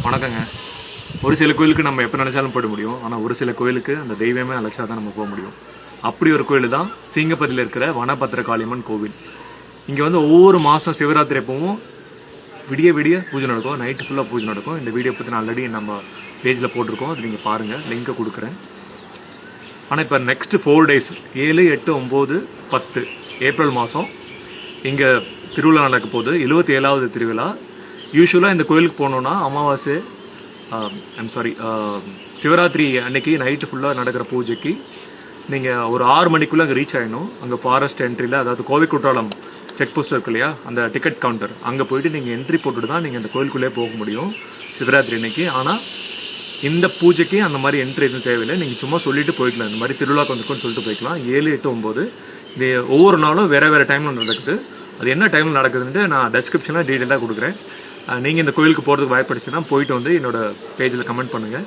வணக்கங்க. ஒரு சில கோயிலுக்கு நம்ம எப்போ நினச்சாலும் போட முடியும். ஆனால் ஒரு சில கோயிலுக்கு அந்த தெய்வமே அழைச்சா தான் நம்ம போக முடியும். அப்படி ஒரு கோயில் தான் சிங்கப்பதியில் இருக்கிற வனபத்திர காளியம்மன் கோவில். இங்கே வந்து ஒவ்வொரு மாதம் சிவராத்திரி எப்பவும் விடிய விடிய பூஜை நடக்கும், நைட்டு ஃபுல்லாக பூஜை நடக்கும். இந்த வீடியோ பற்றி நான் ஆல்ரெடி நம்ம பேஜில் போட்டிருக்கோம், அது நீங்கள் பாருங்கள், லிங்கை கொடுக்குறேன். ஆனால் இப்போ நெக்ஸ்ட்டு 4 days 7, 8, 9, 10 ஏப்ரல் மாதம் இங்கே திருவிழா நடக்க போகுது. 77வது திருவிழா. யூஸ்வலாக இந்த கோயிலுக்கு போனோன்னா அமாவாசை சிவராத்திரி அன்னைக்கு நைட்டு ஃபுல்லாக நடக்கிற பூஜைக்கு நீங்கள் ஒரு 6 மணிக்குள்ளே அங்கே ரீச் ஆகிடணும். அங்கே ஃபாரஸ்ட் என்ட்ரியில், அதாவது கோவை குற்றாலம் செக் போஸ்ட் இருக்கு இல்லையா, அந்த டிக்கெட் கவுண்டர் அங்கே போயிட்டு நீங்கள் என்ட்ரி போட்டுட்டு தான் நீங்கள் அந்த கோயிலுக்குள்ளே போக முடியும் சிவராத்திரி அன்னைக்கு. ஆனால் இந்த பூஜைக்கு அந்த மாதிரி என்ட்ரி எதுவும் தேவையில்லை, நீங்கள் சும்மா சொல்லிட்டு போய்க்கலாம். இந்த மாதிரி திருவிழாக்கு வந்துருக்குன்னு சொல்லிட்டு போய்க்கலாம். 7, 8, 9 இது ஒவ்வொரு நாளும் வேறு டைமில் நடக்குது. அது என்ன டைமில் நடக்குதுன்ட்டு நான் டெஸ்கிரிப்ஷனில் டீட்டெயிலாக கொடுக்குறேன். நீங்கள் இந்த கோயிலுக்கு போகிறதுக்கு வாய்ப்பு போயிட்டு வந்து என்னோடய பேஜில் கமெண்ட் பண்ணுங்கள்.